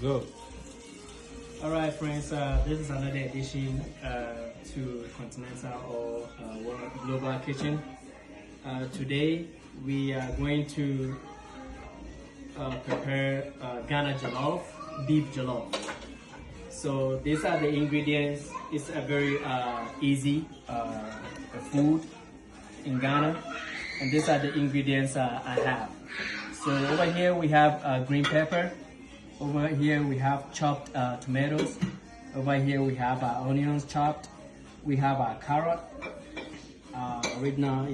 Go. Alright friends, this is another edition to Continental or World Global Kitchen. Today we are going to prepare Ghana jollof, beef jollof. So these are the ingredients. It's a very easy food in Ghana, and these are the ingredients I have. So over here we have green pepper. Over here we have chopped tomatoes. Over here we have our onions chopped. We have our carrot, original,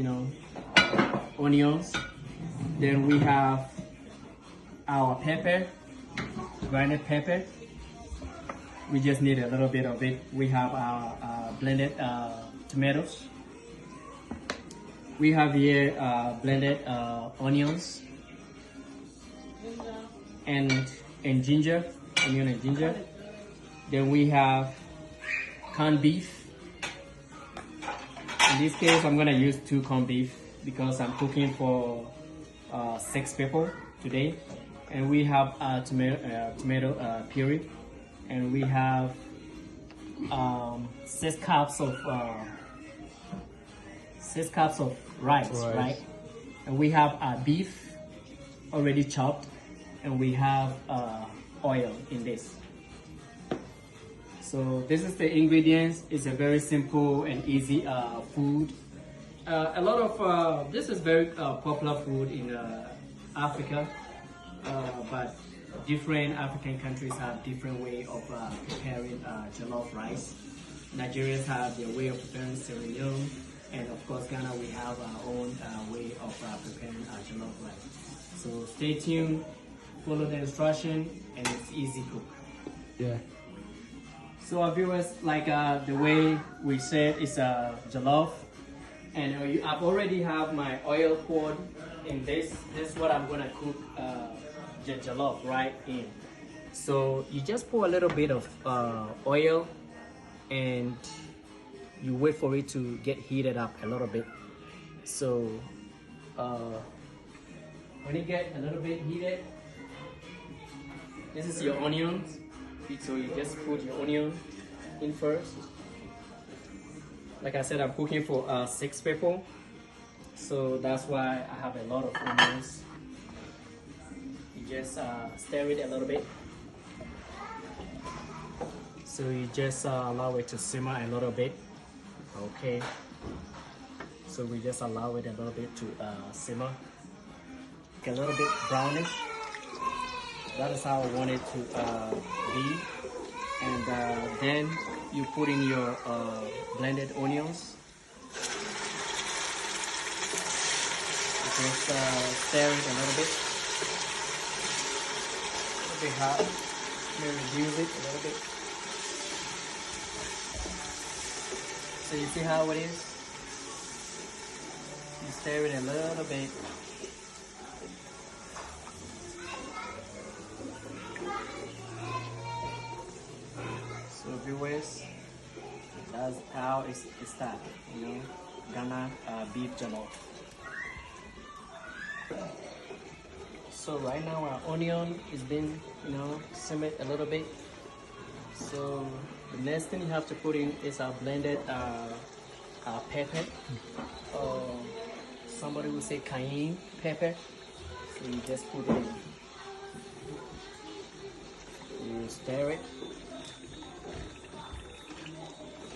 onions. Then we have our pepper, groundnut pepper. We just need a little bit of it. We have our blended tomatoes. We have here blended onions and ginger, onion and ginger. Then we have corned beef. In this case, I'm gonna use 2 corned beef because I'm cooking for 6 people today. And we have tomato puree, and we have 6 cups of rice, right? And we have beef already chopped, and we have oil in this. So this is the ingredients. It's a very simple and easy food. A lot of this is very popular food in Africa, but different African countries have different way of preparing jollof rice. Nigerians have their way of preparing simmering, and of course Ghana, we have our own way of preparing jollof rice. So stay tuned, follow the instruction, and it's easy cook. Yeah. So our viewers, like the way we said, it's a jollof, and I've already have my oil poured in this. This is what I'm gonna cook the jollof right in. So you just pour a little bit of oil, and you wait for it to get heated up a little bit. So when it gets a little bit heated, this is your onions. So you just put your onion in first. Like I said, I'm cooking for 6 people, so that's why I have a lot of onions. You just stir it a little bit. So you just allow it to simmer a little bit. Okay. So we just allow it a little bit to simmer. A little bit brownish. That is how I want it to be. And then you put in your blended onions. You just stir it a little bit. A little bit hot. Maybe reduce it a little bit. So you see how it is? You stir it a little bit. So viewers, that's how it starts, Ghana beef jollof. So right now our onion is being, simmered a little bit. So the next thing you have to put in is our blended pepper. Somebody will say cayenne pepper. So you just put it in. You stir it.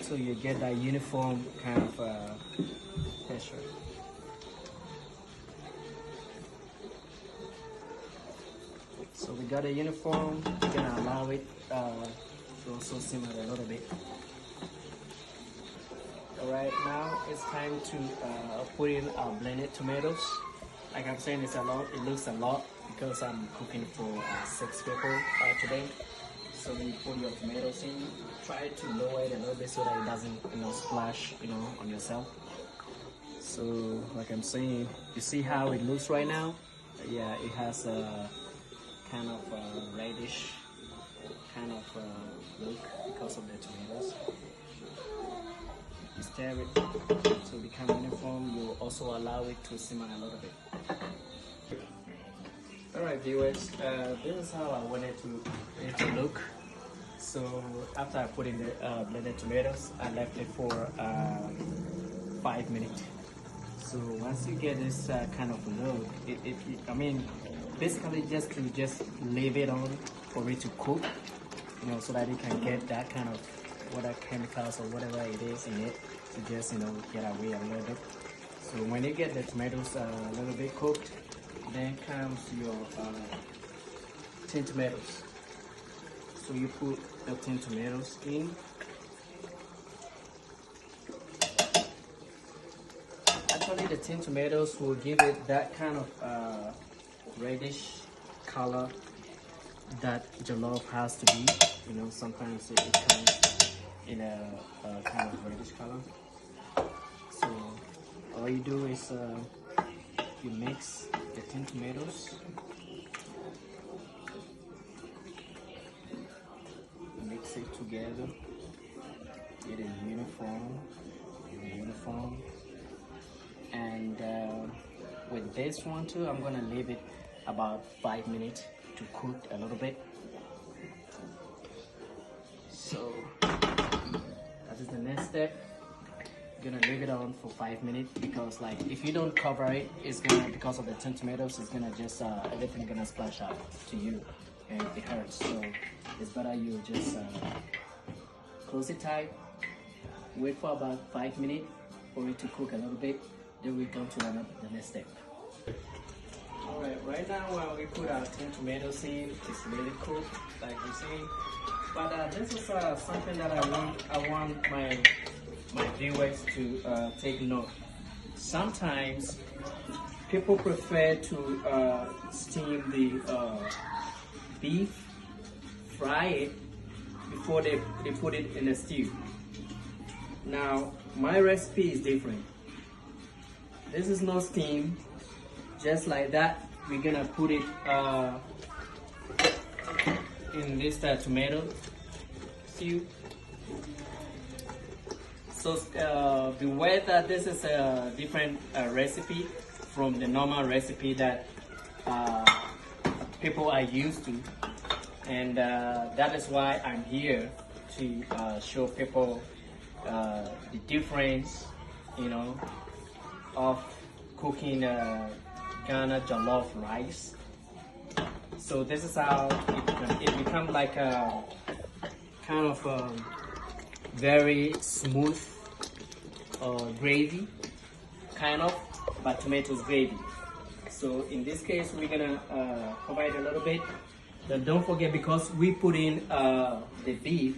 So you get that uniform kind of texture. So we got a uniform. We're gonna allow it to also simmer a little bit. Alright, now it's time to put in our blended tomatoes. Like I'm saying, it's a lot. It looks a lot because I'm cooking for 6 people today. So when you put your tomatoes in, try to lower it a little bit so that it doesn't, splash, on yourself. So like I'm saying, you see how it looks right now? Yeah, it has a kind of reddish kind of look because of the tomatoes. You stir it to become uniform. You also allow it to simmer a little bit. Alright viewers, this is how I wanted it to look. So after I put in the blended tomatoes, I left it for 5 minutes. So once you get this kind of look, I mean, basically just leave it on for it to cook, you know, so that it can get that kind of whatever chemicals or whatever it is in it to just, you know, get away a little bit. So when you get the tomatoes a little bit cooked, then comes your tin tomatoes. So you put the tin tomatoes in. Actually, the tin tomatoes will give it that kind of reddish color that jollof has to be. You know, sometimes it comes in a kind of reddish color. So all you do is you mix the tin tomatoes. Mix it together. Get it uniform. And with this one too, I'm gonna leave it about 5 minutes to cook a little bit. So that is the next step. Gonna leave it on for 5 minutes because, like, if you don't cover it, it's gonna, because of the tin tomatoes, it's gonna just everything gonna splash out to you and it hurts. So it's better you just close it tight, wait for about 5 minutes for it to cook a little bit, then we come to the next step. Alright, right now when we put our tin tomatoes in, it's really cooked, like you see. But this is something that I want my viewers to take note. Sometimes people prefer to steam the beef, fry it before they put it in the stew. Now my recipe is different. This is no steam, just like that. We're gonna put it in this tomato stew. So beware that this is a different recipe from the normal recipe that people are used to, and that is why I'm here to show people the difference, you know, of cooking Ghana jollof rice. So this is how it becomes like a kind of very smooth gravy, kind of, but tomatoes gravy. So in this case, we're gonna cover it a little bit. Then don't forget, because we put in the beef,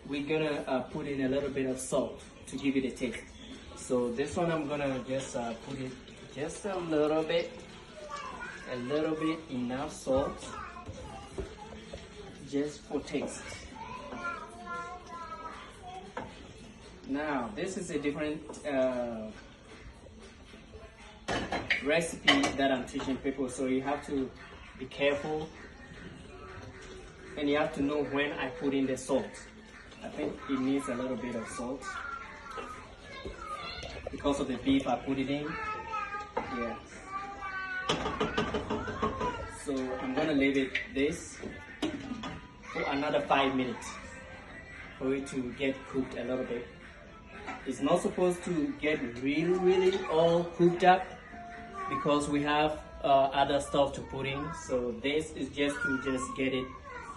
we're gonna put in a little bit of salt to give it a taste. So this one I'm gonna just put it just a little bit, enough salt, just for taste. Now this is a different recipe that I'm teaching people, so you have to be careful and you have to know when I put in the salt. I think it needs a little bit of salt because of the beef I put it in. Yeah. So I'm gonna leave it this for another 5 minutes for it to get cooked a little bit. It's not supposed to get really all cooked up because we have other stuff to put in. So this is just to get it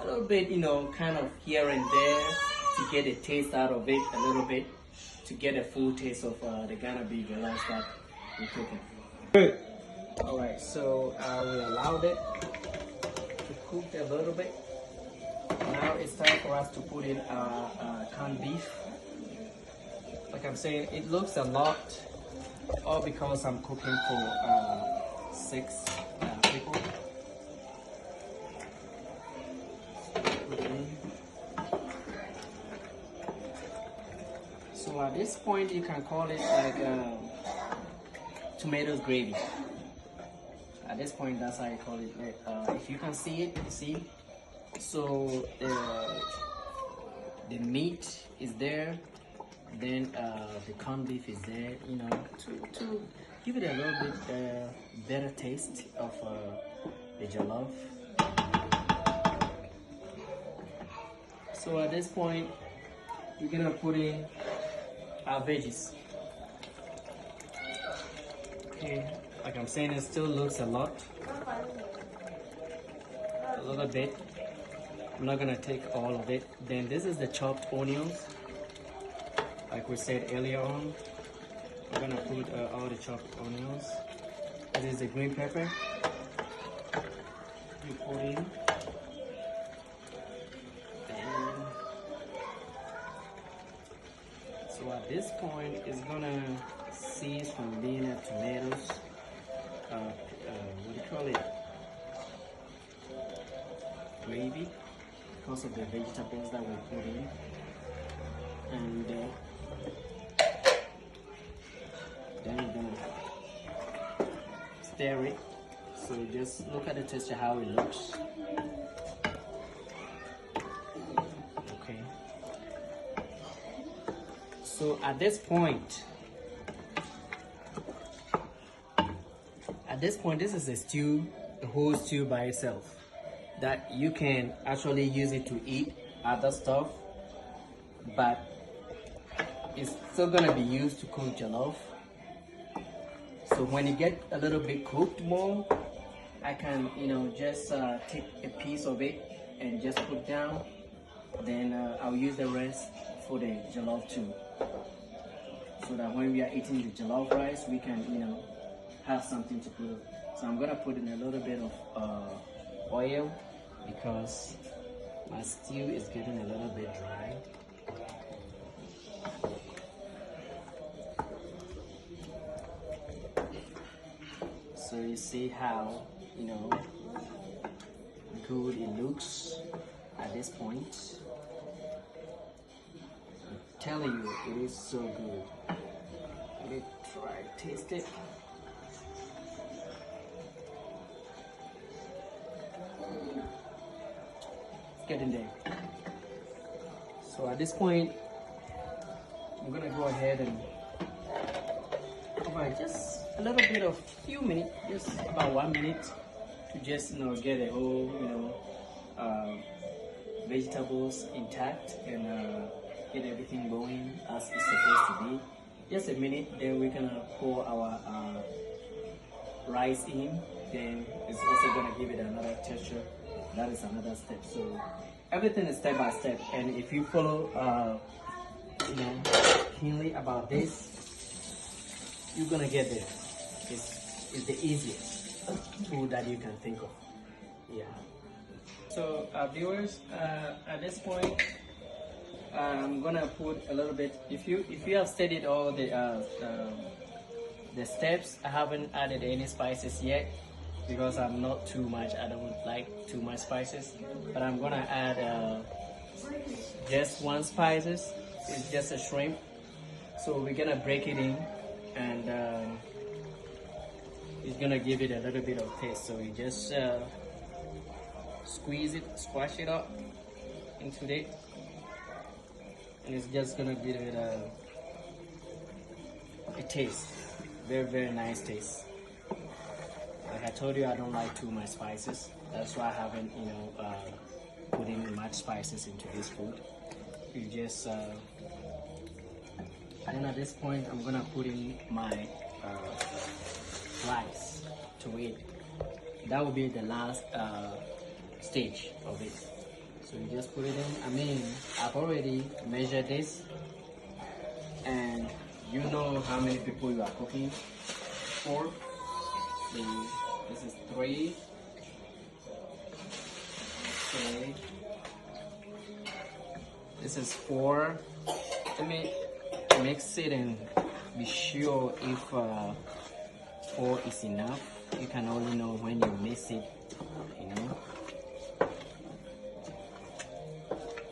a little bit, you know, kind of here and there, to get the taste out of it a little bit, to get a full taste of the Ghana beef jollof that we're cooking. Good. All right, so we allowed it to cook a little bit. Now it's time for us to put in canned beef. Like I'm saying, it looks a lot, all because I'm cooking for 6 people. So at this point, you can call it like tomatoes gravy. At this point, that's how I call it. If you can see it, see. So the meat is there. Then the corned beef is there, you know, to give it a little bit better taste of the jollof. So at this point, we're gonna put in our veggies. Okay, like I'm saying, it still looks a little bit. I'm not gonna take all of it. Then this is the chopped onions. Like we said earlier on, we're gonna put all the chopped onions. This is the green pepper. You put in. So at this point, it's gonna cease from being a tomatoes. What do you call it? Gravy, because of the vegetables that we put in, and then we're gonna stir it. So just look at the texture, how it looks. Okay. So at this point, this is a stew, a whole stew by itself, that you can actually use it to eat other stuff, but it's still gonna be used to cook jollof. So when it get a little bit cooked more, I can, just take a piece of it and just put down. Then I'll use the rest for the jollof too, so that when we are eating the jollof rice, we can, have something to put. So I'm gonna put in a little bit of oil, because my stew is getting a little bit dry. So you see how, good it looks at this point. I'm telling you, it is so good. Let me try taste it. It's getting there. So at this point, I'm gonna go ahead and provide just a little bit of few minutes, just about 1 minute, to just get the whole vegetables intact and get everything going as it's supposed to be. Just a minute, then we're gonna pour our rice in. Then it's also gonna give it another texture. That is another step. So everything is step by step, and if you follow keenly about this, you're gonna get there. It's the easiest food that you can think of. Yeah. So viewers, at this point, I'm gonna put a little bit. If you have studied all the steps, I haven't added any spices yet, because I'm not too much. I don't like too much spices, but I'm gonna add just one spices. It's just a shrimp. So we're gonna break it in, and it's gonna give it a little bit of taste. So you just squeeze it, squash it up into it, and it's just gonna give it a taste. Very, very nice taste. Like I told you, I don't like too much spices. That's why I haven't, put in much spices into this food. You just, then at this point, I'm gonna put in my rice to it. That will be the last stage of it. So you just put it in. I've already measured this, and you know how many people you are cooking for. So this is 3. Okay. This is 4. Let me mix it and be sure if 4 is enough. You can only know when you mix it,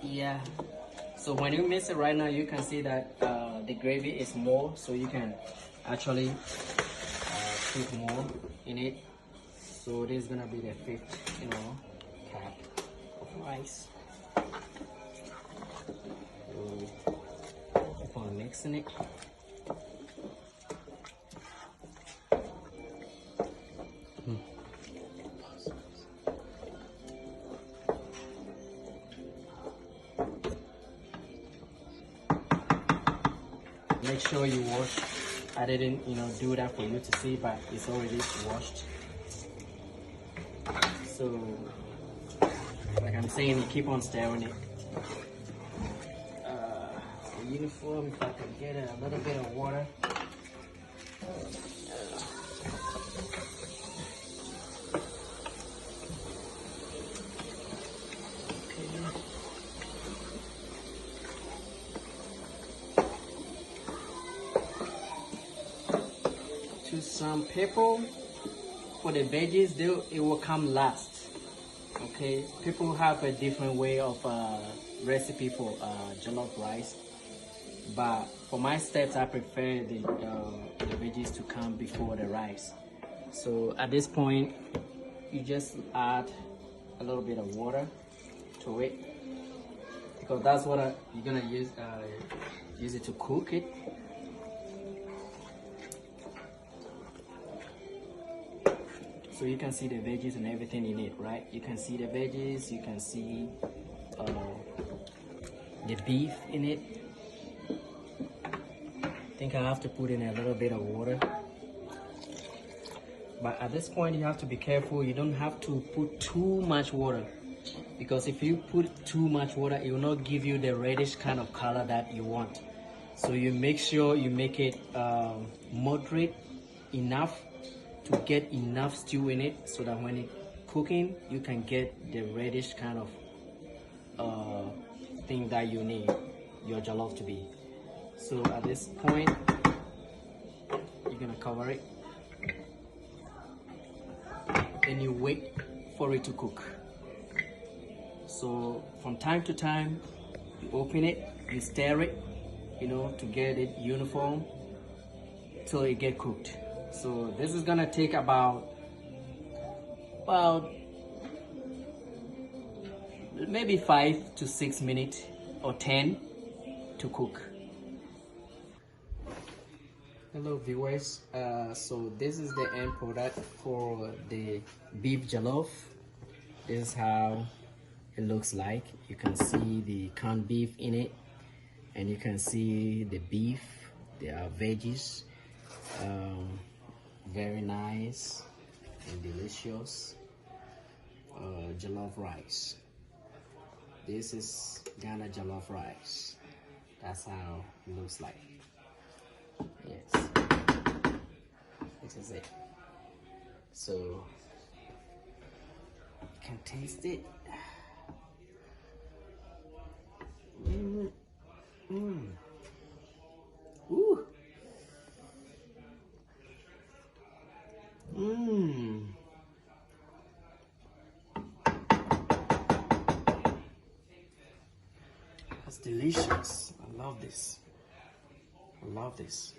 Yeah. So when you mix it right now, you can see that the gravy is more, so you can actually put more in it. So this is gonna be the 5th, cup of rice. So before mixing it, sure you wash. I didn't, do that for you to see, but it's already washed. So, like I'm saying, you keep on stirring it. Uniform, if I can get a little bit of water. To some people, for the veggies, it will come last. Okay, people have a different way of recipe for jollof rice, but for my steps, I prefer the veggies to come before the rice. So at this point, you just add a little bit of water to it, because that's what you're gonna use it to cook it. So you can see the veggies and everything in it, right? You can see the veggies, you can see the beef in it. I think I have to put in a little bit of water. But at this point, you have to be careful. You don't have to put too much water, because if you put too much water, it will not give you the reddish kind of color that you want. So you make sure you make it moderate enough to get enough stew in it, so that when it's cooking, you can get the reddish kind of thing that you need your jollof to be. So at this point, you're gonna cover it, and you wait for it to cook. So from time to time, you open it, you stir it, to get it uniform till it get cooked. So this is gonna take about maybe 5 to 6 minutes or 10 to cook. Hello viewers, so this is the end product for the beef jollof. This is how it looks like. You can see the canned beef in it, and you can see the beef. There are veggies. Very nice and delicious jollof rice. This is Ghana jollof rice. That's how it looks like. Yes, this is it. So you can taste it. Ooh. That's delicious. I love this. I love this.